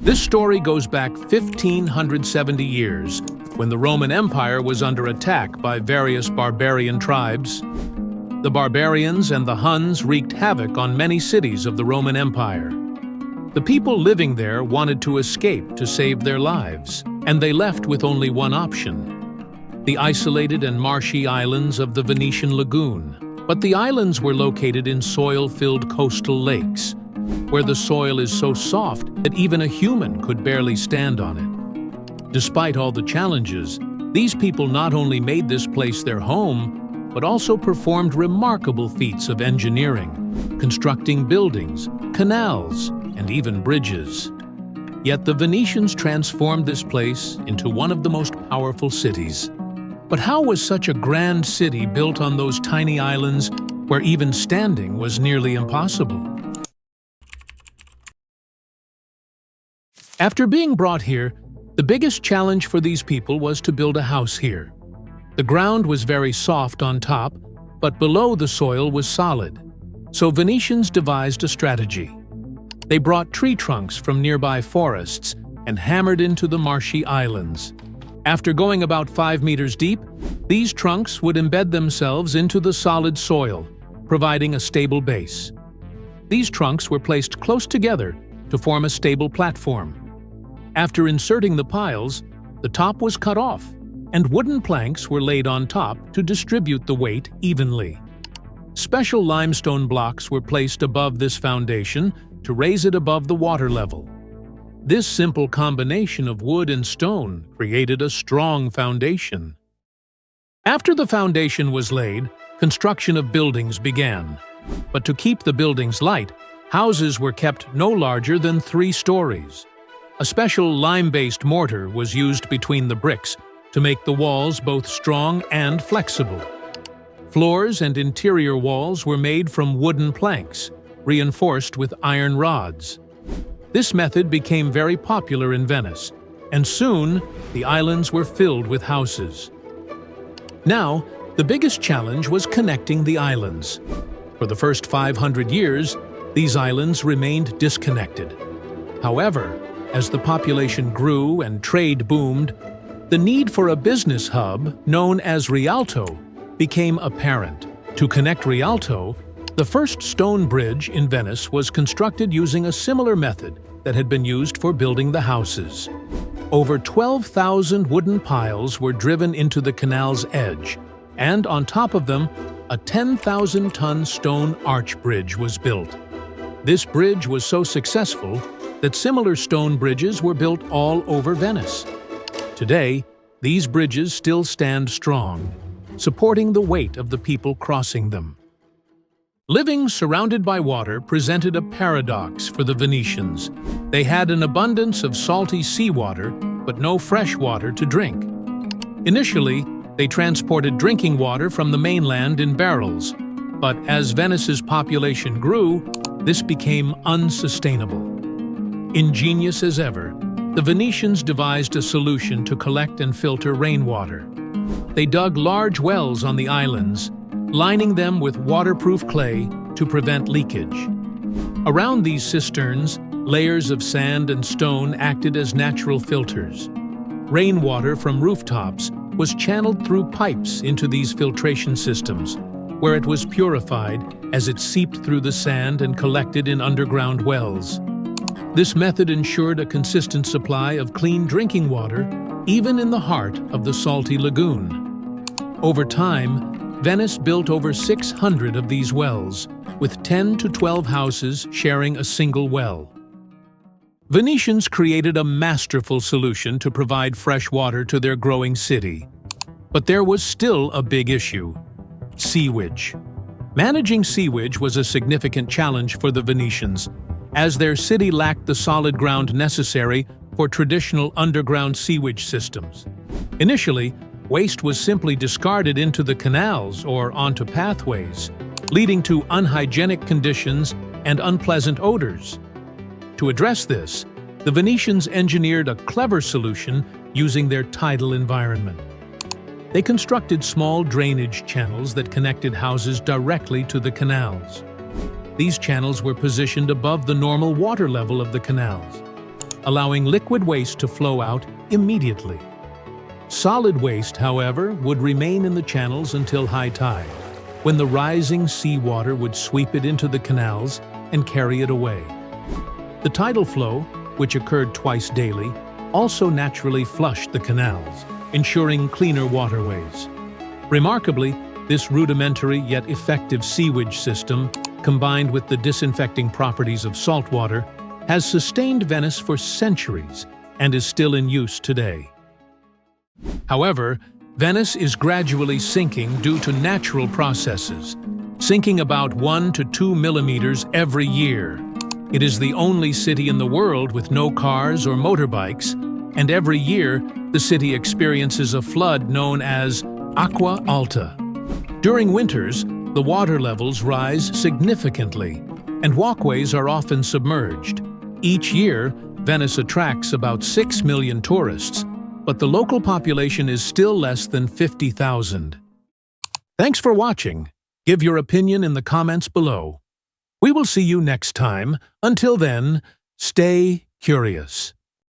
This story goes back 1,570 years, when the Roman Empire was under attack by various barbarian tribes. The barbarians and the Huns wreaked havoc on many cities of the Roman Empire. The people living there wanted to escape to save their lives, and they left with only one option: the isolated and marshy islands of the Venetian lagoon. But the islands were located in soil-filled coastal lakes, where the soil is so soft that even a human could barely stand on it. Despite all the challenges, these people not only made this place their home, but also performed remarkable feats of engineering, constructing buildings, canals, and even bridges. Yet the Venetians transformed this place into one of the most powerful cities. But how was such a grand city built on those tiny islands where even standing was nearly impossible? After being brought here, the biggest challenge for these people was to build a house here. The ground was very soft on top, but below the soil was solid. So Venetians devised a strategy. They brought tree trunks from nearby forests and hammered into the marshy islands. After going about 5 meters deep, these trunks would embed themselves into the solid soil, providing a stable base. These trunks were placed close together to form a stable platform. After inserting the piles, the top was cut off, and wooden planks were laid on top to distribute the weight evenly. Special limestone blocks were placed above this foundation to raise it above the water level. This simple combination of wood and stone created a strong foundation. After the foundation was laid, construction of buildings began. But to keep the buildings light, houses were kept no larger than 3 stories. A special lime-based mortar was used between the bricks to make the walls both strong and flexible. Floors and interior walls were made from wooden planks, reinforced with iron rods. This method became very popular in Venice, and soon the islands were filled with houses. Now, the biggest challenge was connecting the islands. For the first 500 years, these islands remained disconnected. However, as the population grew and trade boomed, the need for a business hub, known as Rialto, became apparent. To connect Rialto, the first stone bridge in Venice was constructed using a similar method that had been used for building the houses. Over 12,000 wooden piles were driven into the canal's edge, and on top of them, a 10,000-ton stone arch bridge was built. This bridge was so successful that similar stone bridges were built all over Venice. Today, these bridges still stand strong, supporting the weight of the people crossing them. Living surrounded by water presented a paradox for the Venetians. They had an abundance of salty seawater, but no fresh water to drink. Initially, they transported drinking water from the mainland in barrels, but as Venice's population grew, this became unsustainable. Ingenious as ever, the Venetians devised a solution to collect and filter rainwater. They dug large wells on the islands, lining them with waterproof clay to prevent leakage. Around these cisterns, layers of sand and stone acted as natural filters. Rainwater from rooftops was channeled through pipes into these filtration systems, where it was purified as it seeped through the sand and collected in underground wells. This method ensured a consistent supply of clean drinking water, even in the heart of the salty lagoon. Over time, Venice built over 600 of these wells, with 10 to 12 houses sharing a single well. Venetians created a masterful solution to provide fresh water to their growing city. But there was still a big issue: sewage. Managing sewage was a significant challenge for the Venetians, as their city lacked the solid ground necessary for traditional underground sewage systems. Initially, waste was simply discarded into the canals or onto pathways, leading to unhygienic conditions and unpleasant odors. To address this, the Venetians engineered a clever solution using their tidal environment. They constructed small drainage channels that connected houses directly to the canals. These channels were positioned above the normal water level of the canals. allowing liquid waste to flow out immediately. Solid waste, however, would remain in the channels until high tide, when the rising seawater would sweep it into the canals and carry it away. The tidal flow, which occurred twice daily, also naturally flushed the canals, ensuring cleaner waterways. Remarkably, this rudimentary yet effective sewage system, combined with the disinfecting properties of saltwater, has sustained Venice for centuries and is still in use today. However, Venice is gradually sinking due to natural processes, sinking about 1 to 2 millimeters every year. It is the only city in the world with no cars or motorbikes, and every year the city experiences a flood known as acqua alta. During winters, the water levels rise significantly, and walkways are often submerged. Each year, Venice attracts about 6 million tourists, but the local population is still less than 50,000. Thanks for watching. Give your opinion in the comments below. We will see you next time. Until then, stay curious.